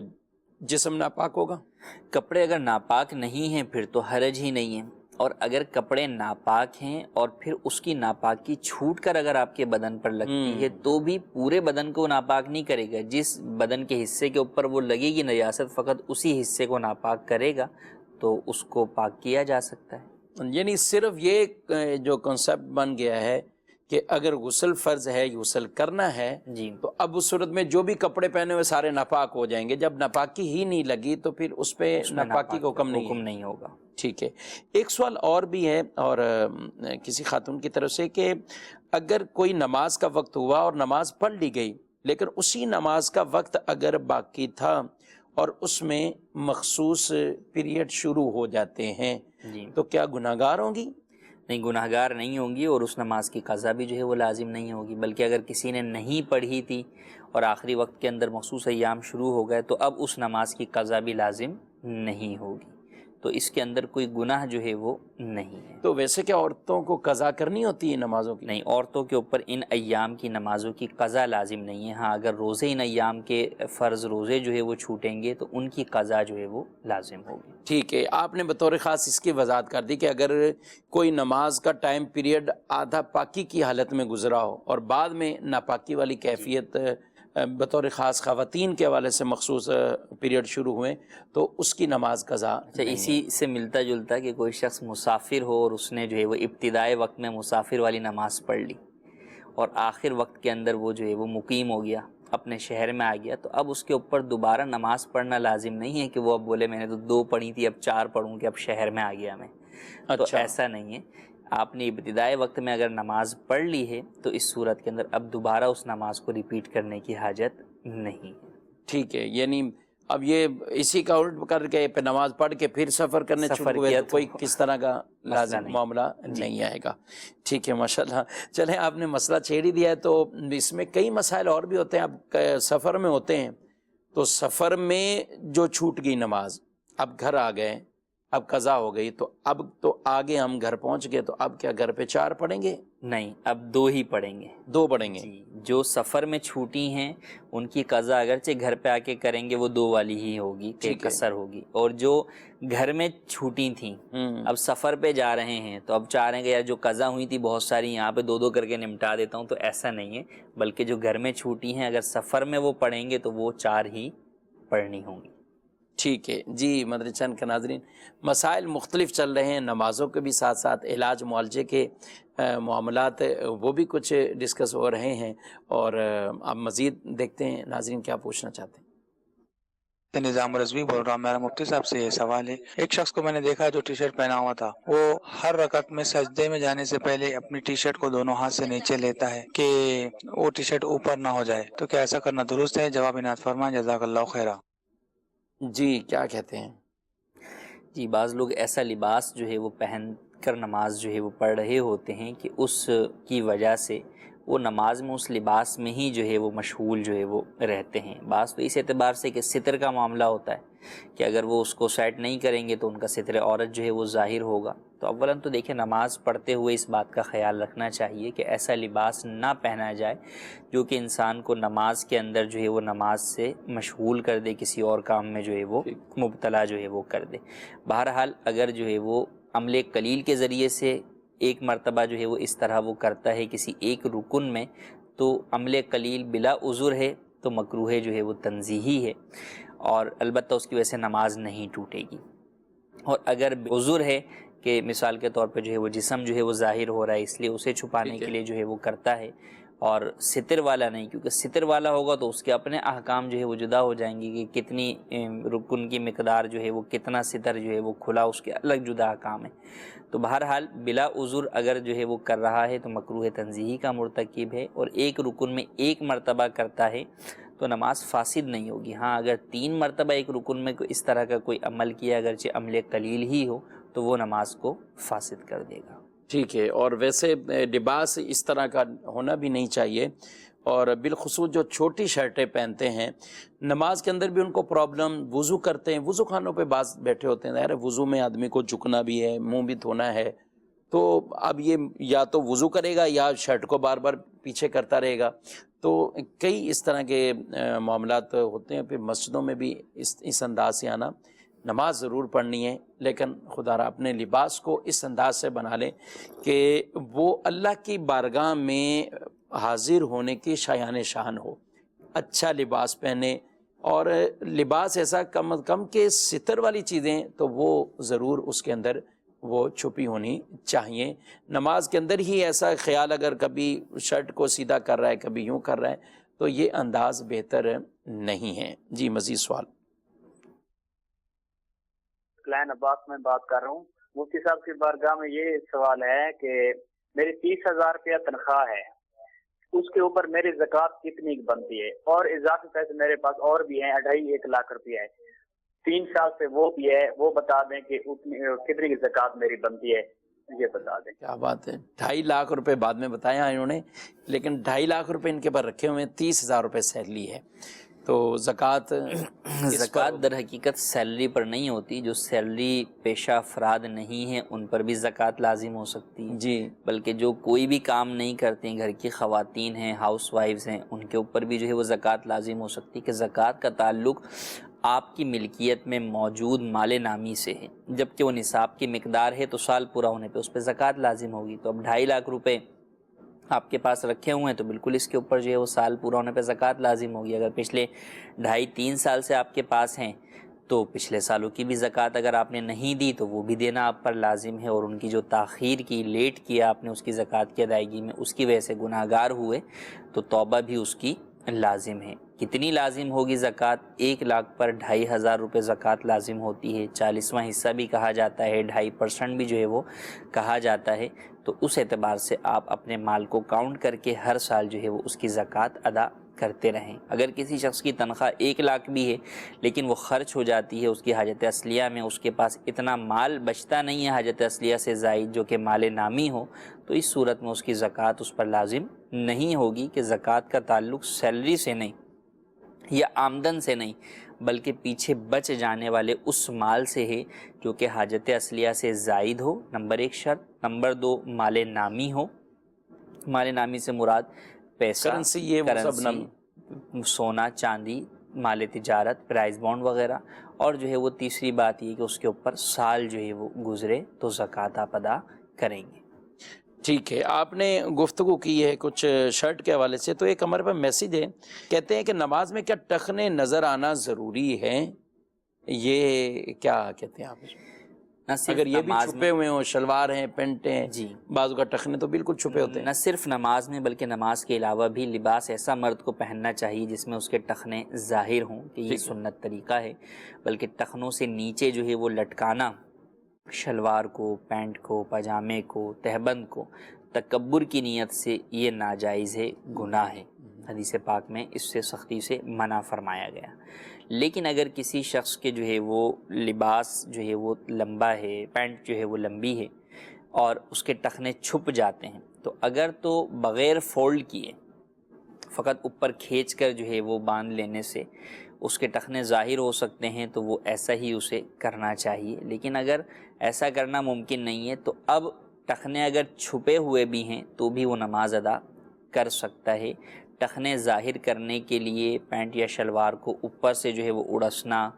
[SPEAKER 2] جسم ناپاک ہوگا؟
[SPEAKER 4] کپڑے اگر ناپاک نہیں ہیں پھر تو حرج ہی نہیں ہے، اور اگر کپڑے ناپاک ہیں اور پھر اس کی ناپاکی چھوٹ کر اگر آپ کے بدن پر لگتی ہے تو بھی پورے بدن کو ناپاک نہیں کرے گا. جس بدن کے حصے کے اوپر وہ لگے گی نجاست فقط اسی حصے کو ناپاک کرے گا، تو اس کو پاک کیا جا سکتا ہے.
[SPEAKER 2] یعنی صرف یہ جو کنسپٹ بن گیا ہے کہ اگر غسل فرض ہے، غسل کرنا ہے،
[SPEAKER 4] جی،
[SPEAKER 2] تو اب اس صورت میں جو بھی کپڑے پہنے ہوئے سارے ناپاک ہو جائیں گے. جب ناپاکی ہی نہیں لگی تو پھر اس پہ ناپاکی کا حکم نہیں
[SPEAKER 4] ہوگا.
[SPEAKER 2] ٹھیک ہے. ایک سوال اور بھی ہے اور کسی خاتون کی طرف سے کہ اگر کوئی نماز کا وقت ہوا اور نماز پڑھ لی گئی، لیکن اسی نماز کا وقت اگر باقی تھا اور اس میں مخصوص پیریڈ شروع ہو جاتے ہیں، تو کیا گناہگار ہوں گی؟
[SPEAKER 4] نہیں، گناہگار نہیں ہوں گی، اور اس نماز کی قضا بھی جو ہے وہ لازم نہیں ہوگی. بلکہ اگر کسی نے نہیں پڑھی تھی اور آخری وقت کے اندر مخصوص ایام شروع ہو گئے، تو اب اس نماز کی قضا بھی لازم نہیں ہوگی. تو اس کے اندر کوئی گناہ جو ہے وہ نہیں ہے.
[SPEAKER 2] تو ویسے کیا عورتوں کو قضا کرنی ہوتی ہے نمازوں کی؟
[SPEAKER 4] نہیں، عورتوں کے اوپر ان ایام کی نمازوں کی قضا لازم نہیں ہے. ہاں، اگر روزے ان ایام کے فرض روزے جو ہے وہ چھوٹیں گے تو ان کی قضا جو ہے وہ لازم ہوگی.
[SPEAKER 2] ٹھیک ہے. آپ نے بطور خاص اس کی وضاحت کر دی کہ اگر کوئی نماز کا ٹائم پیریڈ آدھا پاکی کی حالت میں گزرا ہو اور بعد میں ناپاکی والی کیفیت بطور خاص خواتین کے حوالے سے مخصوص پیریڈ شروع ہوئے، تو اس کی نماز قضا.
[SPEAKER 4] اچھا، اسی سے ملتا جلتا کہ کوئی شخص مسافر ہو اور اس نے جو ہے وہ ابتدائی وقت میں مسافر والی نماز پڑھ لی اور آخر وقت کے اندر وہ جو ہے وہ مقیم ہو گیا، اپنے شہر میں آ گیا، تو اب اس کے اوپر دوبارہ نماز پڑھنا لازم نہیں ہے کہ وہ اب بولے میں نے تو 2 پڑھی تھی اب 4 پڑھوں کہ اب شہر میں آ گیا میں. تو ایسا نہیں ہے. آپ نے ابتدائی وقت میں اگر نماز پڑھ لی ہے تو اس صورت کے اندر اب دوبارہ اس نماز کو ریپیٹ کرنے کی حاجت نہیں ہے.
[SPEAKER 2] ٹھیک ہے. یعنی اب یہ اسی کا الٹ کر کے پھر نماز پڑھ کے پھر سفر کرنے
[SPEAKER 4] سفر
[SPEAKER 2] چھوٹ ہوئے
[SPEAKER 4] کیا
[SPEAKER 2] تو کوئی کس طرح کا لازم
[SPEAKER 4] نہیں۔
[SPEAKER 2] معاملہ نہیں آئے گا. ٹھیک ہے ماشاءاللہ. چلیں آپ نے مسئلہ چھیڑ ہی دیا ہے تو اس میں کئی مسائل اور بھی ہوتے ہیں. اب سفر میں ہوتے ہیں تو سفر میں جو چھوٹ گئی نماز، اب گھر آ گئے، اب قضا ہو گئی، تو اب تو آگے ہم گھر پہنچ گئے، تو اب کیا گھر پہ 4 پڑھیں گے؟
[SPEAKER 4] نہیں، اب 2 ہی پڑھیں گے.
[SPEAKER 2] 2 پڑھیں گے.
[SPEAKER 4] جی، جو سفر میں چھوٹی ہیں ان کی قضا اگرچہ گھر پہ آ کے کریں گے وہ 2 والی ہی ہوگی کہ
[SPEAKER 2] ٹھیک ہے.
[SPEAKER 4] قصر ہوگی. اور جو گھر میں چھوٹی تھیں اب سفر پہ جا رہے ہیں تو اب چاہ رہے ہیں کہ یار جو قضا ہوئی تھی بہت ساری یہاں پہ 2 کر کے نمٹا دیتا ہوں، تو ایسا نہیں ہے، بلکہ جو گھر میں چھوٹی ہیں اگر سفر میں وہ پڑھیں گے تو وہ 4 ہی پڑھنی ہوں گی.
[SPEAKER 2] ٹھیک ہے جی. مدنی چینل کے ناظرین، مسائل مختلف چل رہے ہیں، نمازوں کے بھی ساتھ ساتھ علاج معالجے کے معاملات وہ بھی کچھ ڈسکس ہو رہے ہیں، اور اب مزید دیکھتے ہیں ناظرین کیا پوچھنا چاہتے ہیں.
[SPEAKER 8] نظام رضوی بول رہا ہوں. میرا مفتی صاحب سے یہ سوال ہے، ایک شخص کو میں نے دیکھا جو ٹی شرٹ پہنا ہوا تھا، وہ ہر رکعت میں سجدے میں جانے سے پہلے اپنی ٹی شرٹ کو دونوں ہاتھ سے نیچے لیتا ہے کہ وہ ٹی شرٹ اوپر نہ ہو جائے، تو کیا ایسا کرنا درست ہے؟ جواب عنایت فرمائیں، جزاک اللہ خیرہ.
[SPEAKER 2] جی کیا کہتے ہیں؟
[SPEAKER 4] جی، بعض لوگ ایسا لباس جو ہے وہ پہن کر نماز جو ہے وہ پڑھ رہے ہوتے ہیں کہ اس کی وجہ سے وہ نماز میں اس لباس میں ہی جو ہے وہ مشغول جو ہے وہ رہتے ہیں. بعض تو اس اعتبار سے کہ ستر کا معاملہ ہوتا ہے کہ اگر وہ اس کو سیٹ نہیں کریں گے تو ان کا ستر عورت جو ہے وہ ظاہر ہوگا. تو اولاً تو دیکھیں نماز پڑھتے ہوئے اس بات کا خیال رکھنا چاہیے کہ ایسا لباس نہ پہنا جائے جو کہ انسان کو نماز کے اندر جو ہے وہ نماز سے مشغول کر دے، کسی اور کام میں جو ہے وہ مبتلا جو ہے وہ کر دے. بہرحال اگر جو ہے وہ عمل قلیل کے ذریعے سے ایک مرتبہ جو ہے وہ اس طرح وہ کرتا ہے کسی ایک رکن میں، تو عمل قلیل بلا عذر ہے تو مکروہ جو ہے وہ تنزیہی ہے، اور البتہ اس کی وجہ سے نماز نہیں ٹوٹے گی. اور اگر عذر ہے کہ مثال کے طور پہ جو ہے وہ جسم جو ہے وہ ظاہر ہو رہا ہے اس لیے اسے چھپانے کے لیے جو ہے وہ کرتا ہے، اور ستر والا نہیں، کیونکہ ستر والا ہوگا تو اس کے اپنے احکام جو ہے وہ جدا ہو جائیں گے کہ کتنی رکن کی مقدار جو ہے وہ کتنا ستر جو ہے وہ کھلا، اس کے الگ جدا احکام ہیں. تو بہرحال بلا عذر اگر جو ہے وہ کر رہا ہے تو مکروہ تنزیہی کا مرتکب ہے، اور ایک رکن میں ایک مرتبہ کرتا ہے تو نماز فاسد نہیں ہوگی. ہاں اگر 3 مرتبہ ایک رکن میں اس طرح کا کوئی عمل کیا اگرچہ عمل قلیل ہی ہو تو وہ نماز کو فاسد کر دے گا.
[SPEAKER 2] ٹھیک ہے. اور ویسے لباس اس طرح کا ہونا بھی نہیں چاہیے، اور بالخصوص جو چھوٹی شرٹیں پہنتے ہیں نماز کے اندر بھی ان کو پرابلم. وضو کرتے ہیں، وضو خانوں پہ بعض بیٹھے ہوتے ہیں، یار وضو میں آدمی کو جھکنا بھی ہے، منہ بھی دھونا ہے، تو اب یہ یا تو وضو کرے گا یا شرٹ کو بار بار پیچھے کرتا رہے گا. تو کئی اس طرح کے معاملات ہوتے ہیں. پھر مسجدوں میں بھی اس انداز سے آنا، نماز ضرور پڑھنی ہے لیکن خدا را اپنے لباس کو اس انداز سے بنا لیں کہ وہ اللہ کی بارگاہ میں حاضر ہونے کی شایان شان ہو. اچھا لباس پہنے، اور لباس ایسا کم از کم کہ ستر والی چیزیں تو وہ ضرور اس کے اندر وہ چھپی ہونی چاہیے. نماز کے اندر ہی ایسا خیال اگر کبھی شرٹ کو سیدھا کر رہا ہے کبھی یوں کر رہا ہے تو یہ انداز بہتر نہیں ہے. جی مزید سوال.
[SPEAKER 9] کلین عباس میں بات کر رہا ہوں. مفتی صاحب کی بارگاہ میں یہ سوال ہے کہ میری 30,000 روپیہ تنخواہ ہے، اس کے اوپر میری زکوٰۃ کتنی بنتی ہے؟ اور اضافی پیسے میرے پاس اور بھی ہیں، 2.5 لاکھ روپیہ ہے، 3 سال سے وہ بھی ہے، وہ بتا دیں کہ کتنی کی زکوٰۃ میری بنتی ہے، یہ بتا دیں.
[SPEAKER 2] کیا بات ہے. 2.5 لاکھ روپے بعد میں بتایا انہوں نے، لیکن 2.5 لاکھ روپے ان کے پر رکھے ہوئے ہیں، 30,000 روپے سیلری ہے. تو زکوٰۃ
[SPEAKER 4] در حقیقت سیلری پر نہیں ہوتی. جو سیلری پیشہ افراد نہیں ہیں ان پر بھی زکوٰۃ لازم ہو سکتی ہے
[SPEAKER 2] جی،
[SPEAKER 4] بلکہ جو کوئی بھی کام نہیں کرتے ہیں، گھر کی خواتین ہیں، ہاؤس وائفز ہیں، ان کے اوپر بھی جو ہے وہ زکوٰۃ لازم ہو سکتی ہے. کہ زکوٰۃ کا تعلق آپ کی ملکیت میں موجود مال نامی سے ہے، جبکہ وہ نصاب کی مقدار ہے تو سال پورا ہونے پہ اس پہ زکوٰۃ لازم ہوگی. تو اب 2.5 لاکھ روپے آپ کے پاس رکھے ہوئے ہیں تو بالکل اس کے اوپر جو ہے وہ سال پورا ہونے پہ زکوٰۃ لازم ہوگی. اگر پچھلے 2.5-3 سال سے آپ کے پاس ہیں تو پچھلے سالوں کی بھی زکوٰۃ اگر آپ نے نہیں دی تو وہ بھی دینا آپ پر لازم ہے. اور ان کی جو تاخیر کی، لیٹ کیا آپ نے اس کی زکوٰۃ کی ادائیگی میں، اس کی وجہ سے گناہ گار ہوئے تو توبہ بھی اس کی لازم ہے. کتنی لازم ہوگی زکوٰۃ؟ 1 لاکھ پر 2,500 روپے زکوٰۃ لازم ہوتی ہے. 40واں حصہ بھی کہا جاتا ہے، 2.5% بھی جو ہے وہ کہا جاتا ہے. تو اس اعتبار سے آپ اپنے مال کو کاؤنٹ کر کے ہر سال جو ہے وہ اس کی زکوٰۃ ادا کرتے رہیں۔ اگر کسی شخص کی تنخواہ 1 لاکھ بھی ہے لیکن وہ خرچ ہو جاتی ہے اس کی حاجت اصلیہ میں، اس کے پاس اتنا مال بچتا نہیں ہے حاجت اصلیہ سے زائد جو کہ مال نامی ہو، تو اس صورت میں اس کی زکوٰۃ اس پر لازم نہیں ہوگی کہ زکوٰۃ کا تعلق سیلری سے نہیں یا آمدن سے نہیں بلکہ پیچھے بچ جانے والے اس مال سے ہے جو کہ حاجت اصلیہ سے زائد ہو، نمبر 1 شرط۔ نمبر 2 مال نامی ہو۔ مال نامی سے مراد پیسہ،
[SPEAKER 2] کرنسی، یہ وہ سب
[SPEAKER 4] کرنسی، سونا چاندی، مال تجارت، پرائز بانڈ وغیرہ، اور جو ہے وہ تیسری بات یہ کہ اس کے اوپر سال جو ہے وہ گزرے تو زکوٰۃ آپ ادا کریں گے۔
[SPEAKER 2] ٹھیک ہے، آپ نے گفتگو کی ہے کچھ شرٹ کے حوالے سے، تو ایک ہمارے پاس میسیج ہے، کہتے ہیں کہ نماز میں کیا ٹخنے نظر آنا ضروری ہے؟ یہ کیا کہتے ہیں آپ؟ اگر یہ بھی چھپے ہوئے ہوں، شلوار ہیں، پینٹ ہیں،
[SPEAKER 4] جی
[SPEAKER 2] بعض کا ٹخنے تو بالکل چھپے ہوتے ہیں۔
[SPEAKER 4] نہ صرف نماز میں بلکہ نماز کے علاوہ بھی لباس ایسا مرد کو پہننا چاہیے جس میں اس کے ٹخنے ظاہر ہوں کہ یہ سنت طریقہ ہے، بلکہ ٹخنوں سے نیچے جو ہے وہ لٹکانا شلوار کو، پینٹ کو، پاجامے کو، تہبند کو تکبر کی نیت سے یہ ناجائز ہے، گناہ ہے۔ حدیث پاک میں اس سے سختی سے منع فرمایا گیا۔ لیکن اگر کسی شخص کے جو ہے وہ لباس جو ہے وہ لمبا ہے، پینٹ جو ہے وہ لمبی ہے اور اس کے ٹخنے چھپ جاتے ہیں، تو اگر تو بغیر فولڈ کیے فقط اوپر کھینچ کر جو ہے وہ باندھ لینے سے اس کے ٹخنے ظاہر ہو سکتے ہیں تو وہ ایسا ہی اسے کرنا چاہیے۔ لیکن اگر ایسا کرنا ممکن نہیں ہے تو اب ٹخنے اگر چھپے ہوئے بھی ہیں تو بھی وہ نماز ادا کر سکتا ہے۔ ٹخنے ظاہر کرنے کے لیے پینٹ یا شلوار کو اوپر سے جو ہے وہ اڑسنا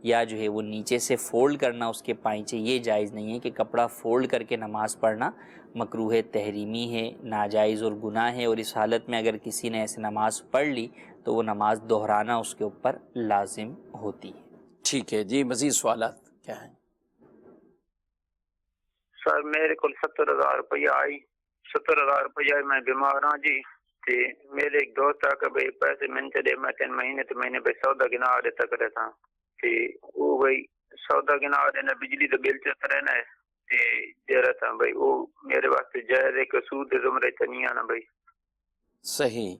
[SPEAKER 4] یا جو ہے وہ نیچے سے فولڈ کرنا اس کے پائچے، یہ جائز نہیں ہے کہ کپڑا فولڈ کر کے نماز پڑھنا مکروہ تحریمی ہے، ناجائز اور گناہ ہے، اور اس حالت میں اگر کسی نے ایسے نماز پڑھ لی تو وہ نماز دہرانا اس کے اوپر لازم ہوتی ہے۔
[SPEAKER 2] ٹھیک ہے جی، مزید سوالات کیا ہیں؟
[SPEAKER 10] سر میرے کو 70,000 روپیہ آئی، 70,000 روپیہ میں بیمار ہوں جی، تے میرے ایک دوست آ کے بھائی پیسے من چلے میں 3 مہینے تو میں نے بھائی سودا گنا دیتا کرے تھا، تے وہ بھائی سودا گنا دینا بجلی کا بل چلتا رہنا ہے تے دے رہا تھا بھائی، وہ میرے واسطے جائز ہے کہ سود زمرے نہیں آنا بھائی؟
[SPEAKER 2] صحیح،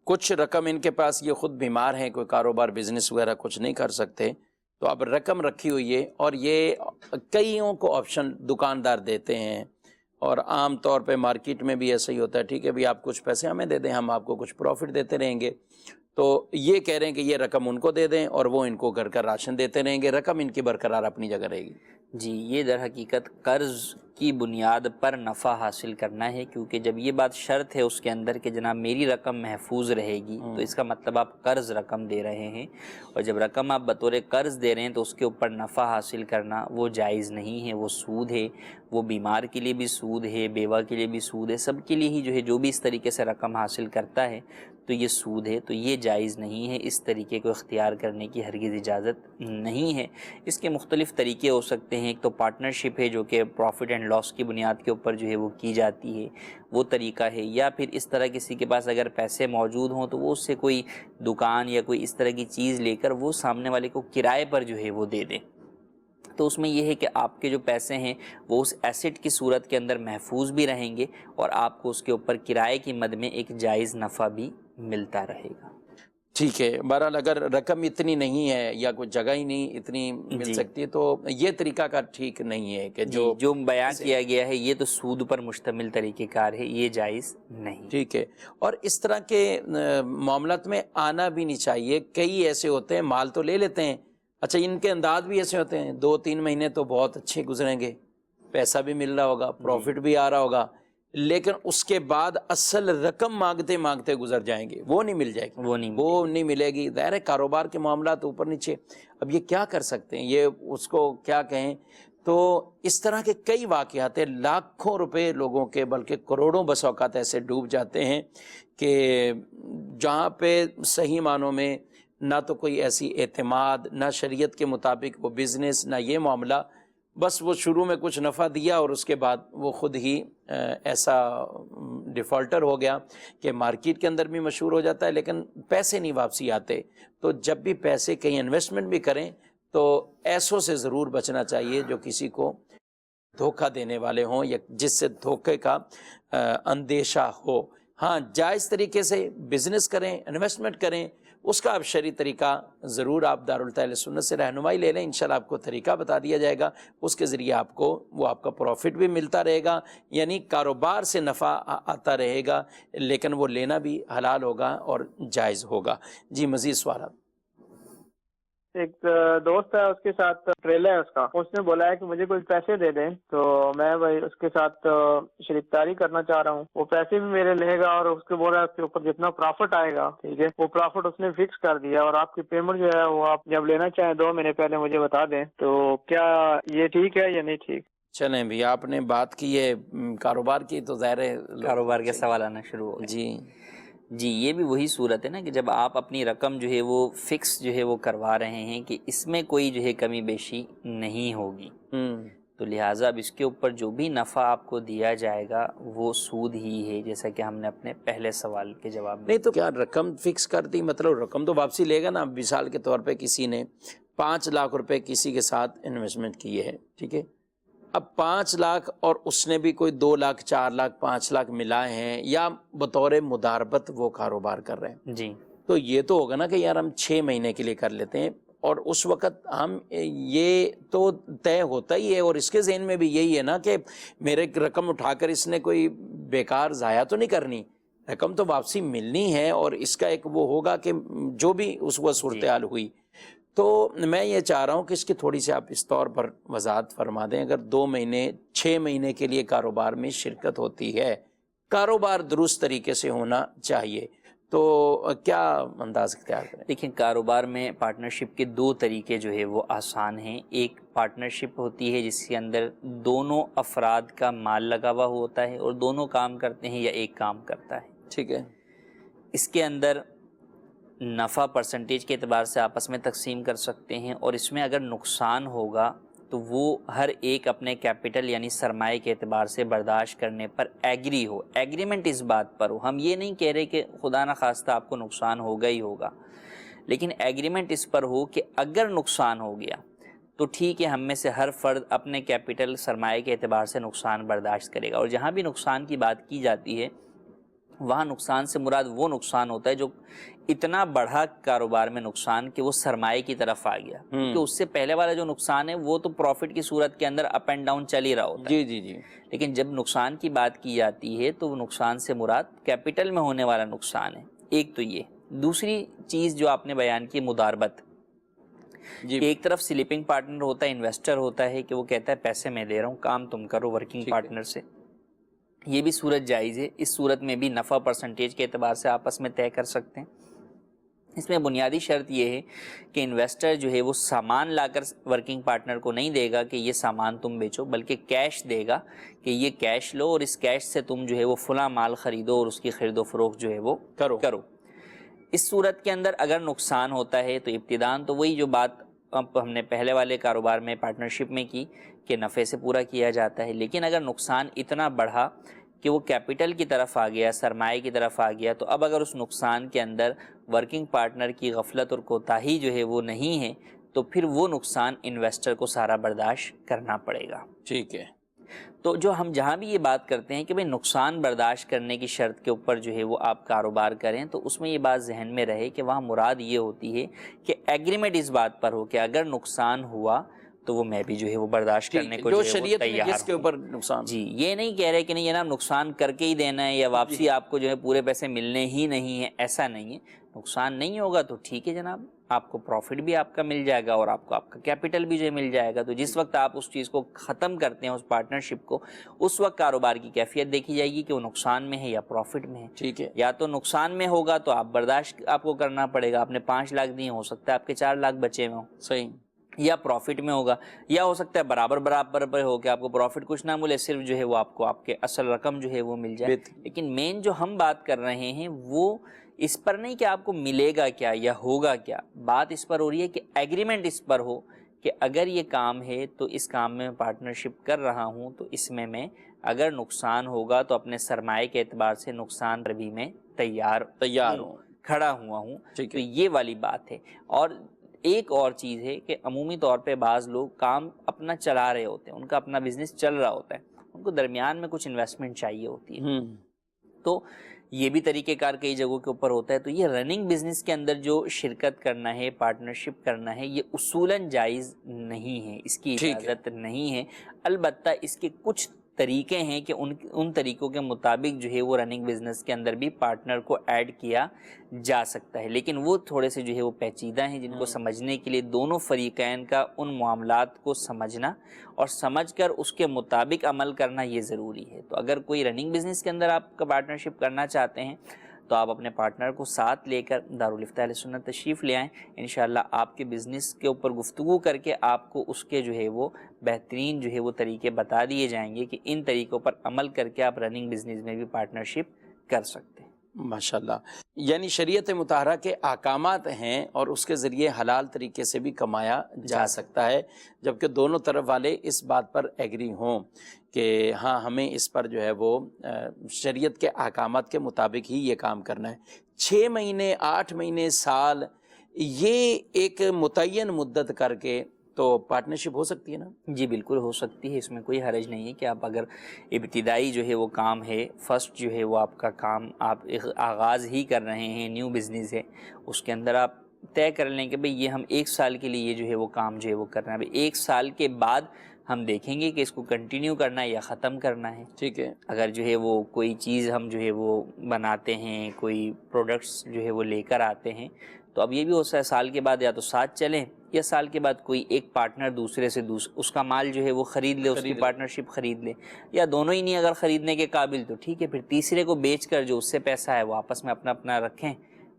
[SPEAKER 2] کچھ رقم ان کے پاس، یہ خود بیمار ہیں، کوئی کاروبار بزنس وغیرہ کچھ نہیں کر سکتے، تو اب رقم رکھی ہوئی ہے، اور یہ کئیوں کو آپشن دکاندار دیتے ہیں، اور عام طور پہ مارکیٹ میں بھی ایسا ہی ہوتا ہے، ٹھیک ہے بھی آپ کچھ پیسے ہمیں دے دیں، ہم آپ کو کچھ پروفٹ دیتے رہیں گے، تو یہ کہہ رہے ہیں کہ یہ رقم ان کو دے دیں اور وہ ان کو گھر کا راشن دیتے رہیں گے، رقم ان کی برقرار اپنی جگہ رہے گی۔
[SPEAKER 4] جی، یہ در حقیقت قرض کی بنیاد پر نفع حاصل کرنا ہے، کیونکہ جب یہ بات شرط ہے اس کے اندر کہ جناب میری رقم محفوظ رہے گی، تو اس کا مطلب آپ قرض رقم دے رہے ہیں، اور جب رقم آپ بطور قرض دے رہے ہیں تو اس کے اوپر نفع حاصل کرنا وہ جائز نہیں ہے، وہ سود ہے، وہ بیمار کے لیے بھی سود ہے، بیوہ کے لیے بھی سود ہے، سب کے لیے ہی جو ہے جو بھی اس طریقے سے رقم حاصل کرتا ہے تو یہ سود ہے، تو یہ جائز نہیں ہے، اس طریقے کو اختیار کرنے کی ہرگز اجازت نہیں ہے۔ اس کے مختلف طریقے ہو سکتے ہیں، ایک تو پارٹنرشپ ہے جو کہ پروفٹ اینڈ لاس کی بنیاد کے اوپر جو ہے وہ کی جاتی ہے، وہ طریقہ ہے، یا پھر اس طرح کسی کے پاس اگر پیسے موجود ہوں تو وہ اس سے کوئی دکان یا کوئی اس طرح کی چیز لے کر وہ سامنے والے کو کرائے پر جو ہے وہ دے دیں، تو اس میں یہ ہے کہ آپ کے جو پیسے ہیں وہ اس ایسٹ کی صورت کے اندر محفوظ بھی رہیں گے اور آپ کو اس کے اوپر کرائے کی مد میں ایک جائز نفع بھی ملتا رہے گا۔
[SPEAKER 2] ٹھیک ہے، بہرحال اگر رقم اتنی نہیں ہے یا کوئی جگہ ہی نہیں اتنی مل سکتی تو یہ طریقہ کار ٹھیک نہیں ہے کہ جو
[SPEAKER 4] بیان کیا گیا ہے یہ تو سود پر مشتمل طریقہ کار ہے، یہ جائز نہیں۔
[SPEAKER 2] ٹھیک ہے، اور اس طرح کے معاملات میں آنا بھی نہیں چاہیے۔ کئی ایسے ہوتے ہیں مال تو لے لیتے ہیں، اچھا ان کے انداز بھی ایسے ہوتے ہیں 2-3 مہینے تو بہت اچھے گزریں گے، پیسہ بھی مل رہا ہوگا، پروفٹ بھی آ رہا ہوگا، لیکن اس کے بعد اصل رقم مانگتے مانگتے گزر جائیں گے، وہ نہیں مل جائے گی، وہ نہیں ملے گی۔ ظاہر ہے کاروبار کے معاملات اوپر نیچے، اب یہ کیا کر سکتے ہیں، یہ اس کو کیا کہیں۔ تو اس طرح کے کئی واقعات ہیں، لاکھوں روپے لوگوں کے بلکہ کروڑوں بس اوقات ایسے ڈوب جاتے ہیں کہ جہاں پہ صحیح معنوں میں نہ تو کوئی ایسی اعتماد، نہ شریعت کے مطابق وہ بزنس، نہ یہ معاملہ، بس وہ شروع میں کچھ نفع دیا اور اس کے بعد وہ خود ہی ایسا ڈیفالٹر ہو گیا کہ مارکیٹ کے اندر بھی مشہور ہو جاتا ہے لیکن پیسے نہیں واپسی آتے۔ تو جب بھی پیسے کہیں انویسٹمنٹ بھی کریں تو ایسوں سے ضرور بچنا چاہیے جو کسی کو دھوکہ دینے والے ہوں یا جس سے دھوکے کا اندیشہ ہو۔ ہاں جائز طریقے سے بزنس کریں، انویسٹمنٹ کریں، اس کا آپ شرعی طریقہ ضرور آپ دارالتحفظ سنت سے رہنمائی لے لیں، انشاءاللہ آپ کو طریقہ بتا دیا جائے گا، اس کے ذریعے آپ کو وہ آپ کا پروفٹ بھی ملتا رہے گا، یعنی کاروبار سے نفع آتا رہے گا، لیکن وہ لینا بھی حلال ہوگا اور جائز ہوگا۔ جی مزید سوالات؟
[SPEAKER 11] ایک دوست ہے، اس کے ساتھ ٹریلر ہے اس کا، اس نے بولا ہے کہ مجھے کچھ پیسے دے دیں، تو میں بھائی اس کے ساتھ شریک داری کرنا چاہ رہا ہوں، وہ پیسے بھی میرے لے گا اور اس کے بول رہا ہے اس کے اوپر جتنا پرافٹ آئے گا، ٹھیک ہے، وہ پرافٹ اس نے فکس کر دیا، اور آپ کی پیمنٹ جو ہے وہ آپ جب لینا چاہیں 2 مہینے پہلے مجھے بتا دیں، تو کیا یہ ٹھیک ہے یا نہیں ٹھیک؟
[SPEAKER 2] چلیں بھی آپ نے بات کی ہے کاروبار کی، تو ظاہر ہے
[SPEAKER 4] کاروبار کے سوال آنا شروع ہو گئے۔ جی یہ بھی وہی صورت ہے نا کہ جب آپ اپنی رقم جو ہے وہ فکس جو ہے وہ کروا رہے ہیں کہ اس میں کوئی جو ہے کمی بیشی نہیں ہوگی، تو لہٰذا اب اس کے اوپر جو بھی نفع آپ کو دیا جائے گا وہ سود ہی ہے، جیسا کہ ہم نے اپنے پہلے سوال کے جواب میں۔
[SPEAKER 2] نہیں تو کیا رقم فکس کر دی، مطلب رقم تو واپسی لے گا نا۔ مثال کے طور پہ کسی نے 5 لاکھ روپے کسی کے ساتھ انویسٹمنٹ کی ہے، ٹھیک ہے، اب 5 لاکھ اور اس نے بھی کوئی 2 لاکھ 4 لاکھ 5 لاکھ ملائے ہیں، یا بطور مداربت وہ کاروبار کر رہے ہیں،
[SPEAKER 4] جی
[SPEAKER 2] تو یہ تو ہوگا نا کہ یار ہم 6 مہینے کے لیے کر لیتے ہیں، اور اس وقت ہم یہ تو طے ہوتا ہی ہے، اور اس کے ذہن میں بھی یہی ہے نا کہ میرے رقم اٹھا کر اس نے کوئی بیکار ضائع تو نہیں کرنی، رقم تو واپسی ملنی ہے، اور اس کا ایک وہ ہوگا کہ جو بھی اس وقت صورتحال ہوئی۔ تو میں یہ چاہ رہا ہوں کہ اس کی تھوڑی سی آپ اس طور پر وضاحت فرما دیں، اگر 2 مہینے 6 مہینے کے لیے کاروبار میں شرکت ہوتی ہے، کاروبار درست طریقے سے ہونا چاہیے، تو کیا انداز اختیار کریں؟
[SPEAKER 4] دیکھیں کاروبار میں پارٹنرشپ کے 2 طریقے جو ہے وہ آسان ہیں۔ ایک پارٹنرشپ ہوتی ہے جس کے اندر دونوں افراد کا مال لگا ہوا ہوتا ہے اور دونوں کام کرتے ہیں یا ایک کام کرتا ہے،
[SPEAKER 2] ٹھیک ہے۔
[SPEAKER 4] اس کے اندر نفع پرسنٹیج کے اعتبار سے آپس میں تقسیم کر سکتے ہیں، اور اس میں اگر نقصان ہوگا تو وہ ہر ایک اپنے کیپٹل یعنی سرمائے کے اعتبار سے برداشت کرنے پر ایگری ہو، ایگریمنٹ اس بات پر ہو۔ ہم یہ نہیں کہہ رہے کہ خدا نہ خواستہ آپ کو نقصان ہوگا ہی ہوگا، لیکن ایگریمنٹ اس پر ہو کہ اگر نقصان ہو گیا تو ٹھیک ہے، ہم میں سے ہر فرد اپنے کیپٹل سرمائے کے اعتبار سے نقصان برداشت کرے گا۔ اور جہاں بھی نقصان کی بات کی جاتی ہے وہاں نقصان سے مراد وہ نقصان ہوتا ہے جو اتنا بڑھا کاروبار میں نقصان کہ وہ سرمائے کی طرف آ گیا، کیونکہ اس سے پہلے والا جو نقصان ہے وہ تو پروفٹ کی صورت کے اندر اپ اینڈ ڈاؤن چل ہی رہا ہوتا ہے۔
[SPEAKER 2] جی
[SPEAKER 4] لیکن جب نقصان کی بات کی جاتی ہے تو وہ نقصان سے مراد کیپٹل میں ہونے والا نقصان ہے۔ ایک تو یہ، دوسری چیز جو آپ نے بیان کی مداربت، ایک طرف سلیپنگ پارٹنر ہوتا ہے، انویسٹر ہوتا ہے کہ وہ کہتا ہے پیسے میں دے رہا ہوں، کام تم کرو، ورکنگ پارٹنر سے، یہ بھی صورت جائز ہے۔ اس صورت میں بھی نفع پرسنٹیج کے اعتبار سے آپس میں طے کر سکتے ہیں۔ اس میں بنیادی شرط یہ ہے کہ انویسٹر جو ہے وہ سامان لا کر ورکنگ پارٹنر کو نہیں دے گا کہ یہ سامان تم بیچو، بلکہ کیش دے گا کہ یہ کیش لو اور اس کیش سے تم جو ہے وہ فلاں مال خریدو اور اس کی خرید و فروخت جو ہے وہ کرو۔ اس صورت کے اندر اگر نقصان ہوتا ہے تو ابتداً تو وہی جو بات ہم نے پہلے والے کاروبار میں پارٹنرشپ میں کی کہ نفع سے پورا کیا جاتا ہے، لیکن اگر نقصان اتنا بڑھا کہ وہ کیپٹل کی طرف آ گیا، سرمائے کی طرف آ گیا، تو اب اگر اس نقصان کے اندر ورکنگ پارٹنر کی غفلت اور کوتاہی جو ہے وہ نہیں ہے تو پھر وہ نقصان انویسٹر کو سارا برداشت کرنا پڑے گا۔
[SPEAKER 2] ٹھیک ہے۔
[SPEAKER 4] تو جو ہم جہاں بھی یہ بات کرتے ہیں کہ بھئی نقصان برداشت کرنے کی شرط کے اوپر جو ہے وہ آپ کاروبار کریں، تو اس میں یہ بات ذہن میں رہے کہ وہاں مراد یہ ہوتی ہے کہ ایگریمنٹ اس بات پر ہو کہ اگر نقصان ہوا تو وہ میں بھی جو ہے وہ برداشت کرنے کو جو شریعت میں جس کے اوپر نقصان، جی یہ نہیں کہہ رہے کہ نہیں جناب نقصان کر کے ہی دینا ہے یا واپسی آپ کو جو ہے پورے پیسے ملنے ہی نہیں ہیں، ایسا نہیں ہے۔ نقصان نہیں ہوگا تو ٹھیک ہے جناب، آپ کو پروفٹ بھی آپ کا مل جائے گا اور آپ کو آپ کا کیپٹل بھی جو ہے مل جائے گا۔ تو جس وقت آپ اس چیز کو ختم کرتے ہیں، اس پارٹنرشپ کو، اس وقت کاروبار کی کیفیت دیکھی جائے گی کہ وہ نقصان میں ہے یا پروفٹ میں ہے۔ ٹھیک ہے، یا تو نقصان میں ہوگا تو آپ برداشت آپ کو کرنا پڑے گا، آپ نے 5 لاکھ دیے، ہو سکتا ہے آپ کے 4 لاکھ بچے میں ہوں، صحیح، یا پروفٹ میں ہوگا، یا ہو سکتا ہے برابر پر ہو کہ آپ کو پروفٹ کچھ نہ ملے، صرف جو ہے وہ آپ کو آپ کے اصل رقم جو ہے وہ مل جائے۔ لیکن مین جو ہم بات کر رہے ہیں وہ اس پر نہیں کہ آپ کو ملے گا کیا یا ہوگا کیا، بات اس پر ہو رہی ہے کہ ایگریمنٹ اس پر ہو کہ اگر یہ کام ہے تو اس کام میں پارٹنرشپ کر رہا ہوں تو اس میں اگر نقصان ہوگا تو اپنے سرمائے کے اعتبار سے نقصان پر بھی میں تیار ہوں، کھڑا ہوا ہوں۔ تو یہ والی بات ہے۔ اور ایک اور چیز ہے کہ عمومی طور پہ بعض لوگ کام اپنا چلا رہے ہوتے ہیں، ان کا اپنا بزنس چل رہا ہوتا ہے، ان کو درمیان میں کچھ انویسٹمنٹ چاہیے ہوتی ہے، تو یہ بھی طریقہ کار کئی جگہوں کے اوپر ہوتا ہے. تو یہ رننگ بزنس کے اندر جو شرکت کرنا ہے، پارٹنرشپ کرنا ہے، یہ اصولاً جائز نہیں ہے، اس کی اجازت نہیں ہے. البتہ اس کے کچھ طریقے ہیں کہ ان طریقوں کے مطابق جو ہے وہ رننگ بزنس کے اندر بھی پارٹنر کو ایڈ کیا جا سکتا ہے، لیکن وہ تھوڑے سے جو ہے وہ پیچیدہ ہیں، جن کو سمجھنے کے لیے دونوں فریقین کا ان معاملات کو سمجھنا اور سمجھ کر اس کے مطابق عمل کرنا یہ ضروری ہے. تو اگر کوئی رننگ بزنس کے اندر آپ کا پارٹنرشپ کرنا چاہتے ہیں تو آپ اپنے پارٹنر کو ساتھ لے کر دارالفتاء اہل سنت تشریف لے آئیں. انشاءاللہ آپ کے بزنس کے اوپر گفتگو کر کے آپ کو اس کے جو ہے وہ بہترین جو ہے وہ طریقے بتا دیے جائیں گے کہ ان طریقوں پر عمل کر کے آپ رننگ بزنس میں بھی پارٹنرشپ کر سکتے ہیں.
[SPEAKER 2] ماشاءاللہ. یعنی شریعت مطہرہ کے احکامات ہیں اور اس کے ذریعے حلال طریقے سے بھی کمایا جا سکتا ہے، جبکہ دونوں طرف والے اس بات پر ایگری ہوں کہ ہاں ہمیں اس پر جو ہے وہ شریعت کے احکامات کے مطابق ہی یہ کام کرنا ہے. 6 مہینے، 8 مہینے، سال، یہ ایک متعین مدت کر کے تو پارٹنرشپ ہو سکتی ہے نا؟
[SPEAKER 4] جی بالکل ہو سکتی ہے، اس میں کوئی حرج نہیں ہے کہ آپ اگر ابتدائی جو ہے وہ کام ہے، فرسٹ جو ہے وہ آپ کا کام آپ آغاز ہی کر رہے ہیں، نیو بزنس ہے، اس کے اندر آپ طے کر لیں کہ بھئی یہ ہم 1 سال کے لیے یہ جو ہے وہ کام جو ہے وہ کرنا ہے. 1 سال کے بعد ہم دیکھیں گے کہ اس کو کنٹینیو کرنا ہے یا ختم کرنا ہے.
[SPEAKER 2] ٹھیک ہے.
[SPEAKER 4] اگر جو ہے وہ کوئی چیز ہم جو ہے وہ بناتے ہیں، کوئی پروڈکٹس جو ہے وہ لے کر آتے ہیں، تو اب یہ بھی ہو سکتا ہے سال کے بعد یا تو ساتھ چلیں یا سال کے بعد کوئی ایک پارٹنر دوسرے سے اس کا مال جو ہے وہ خرید لے، اس کی پارٹنرشپ خرید لے، یا دونوں ہی نہیں اگر خریدنے کے قابل تو ٹھیک ہے، پھر تیسرے کو بیچ کر جو اس سے پیسہ ہے وہ آپس میں اپنا اپنا رکھیں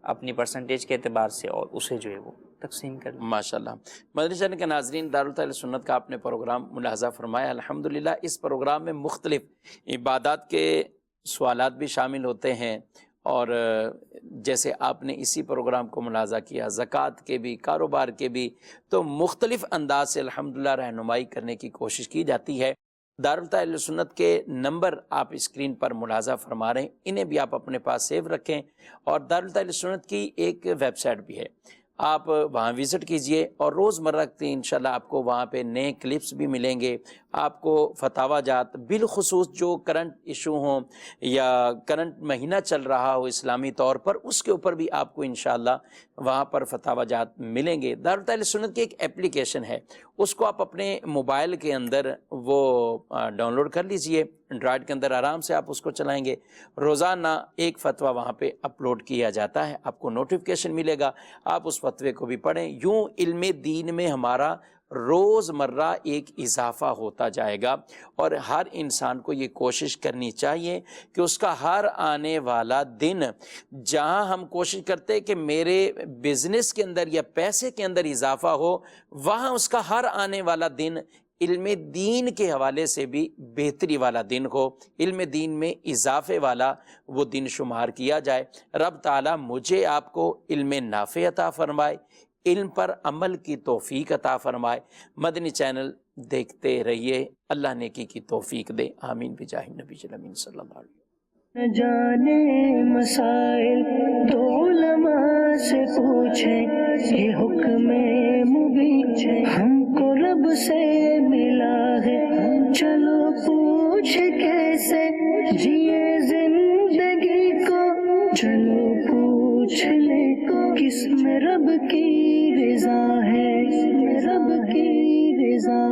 [SPEAKER 4] اپنی پرسنٹیج کے اعتبار سے اور اسے جو ہے وہ تقسیم کر لیں.
[SPEAKER 2] ماشاءاللہ. مدنی چینل کے ناظرین، دارالفتاء اہل سنت کا آپ نے پروگرام ملاحظہ فرمایا. الحمدللہ اس پروگرام میں مختلف عبادات کے سوالات بھی شامل ہوتے ہیں، اور جیسے آپ نے اسی پروگرام کو ملاحظہ کیا زکوٰۃ کے بھی، کاروبار کے بھی، تو مختلف انداز سے الحمدللہ رہنمائی کرنے کی کوشش کی جاتی ہے. دارالفتاء اہل سنت کے نمبر آپ اسکرین پر ملاحظہ فرما رہے ہیں، انہیں بھی آپ اپنے پاس سیو رکھیں. اور دارالفتاء اہل سنت کی ایک ویب سائٹ بھی ہے، آپ وہاں وزٹ کیجئے اور روزمرہ کی انشاءاللہ آپ کو وہاں پہ نئے کلپس بھی ملیں گے. آپ کو فتاوی جات بالخصوص جو کرنٹ ایشو ہوں یا کرنٹ مہینہ چل رہا ہو اسلامی طور پر، اس کے اوپر بھی آپ کو انشاءاللہ وہاں پر فتاوی جات ملیں گے. دارالفتاء اہل سنت کی ایک اپلیکیشن ہے، اس کو آپ اپنے موبائل کے اندر وہ ڈاؤن لوڈ کر لیجئے. اینڈرائڈ کے اندر آرام سے آپ اس کو چلائیں گے. روزانہ ایک فتویٰ وہاں پہ اپلوڈ کیا جاتا ہے، آپ کو نوٹیفیکیشن ملے گا، آپ اس فتوے کو بھی پڑھیں. یوں علم دین میں ہمارا روزمرہ ایک اضافہ ہوتا جائے گا، اور ہر انسان کو یہ کوشش کرنی چاہیے کہ اس کا ہر آنے والا دن، جہاں ہم کوشش کرتے کہ میرے بزنس کے اندر یا پیسے کے اندر اضافہ ہو، وہاں اس کا ہر آنے والا دن علم دین کے حوالے سے بھی بہتری والا دن ہو، علم دین میں اضافے والا وہ دن شمار کیا جائے. رب تعالیٰ مجھے آپ کو علم نافع عطا فرمائے، علم پر عمل کی توفیق عطا فرمائے. مدنی چینل دیکھتے رہیے، اللہ نیکی کی توفیق دے. آمین بجاہ نبی الامین صلی اللہ علیہ وسلم.
[SPEAKER 1] نہ جانے مسائل تو علماء سے پوچھیں، یہ حکم مبین ہم کو رب سے ملا ہے. چلو پوچھ کیسے جیے زندگی کو، چلو پوچھ لے کس میں رب کی رضا ہے، رب کی رضا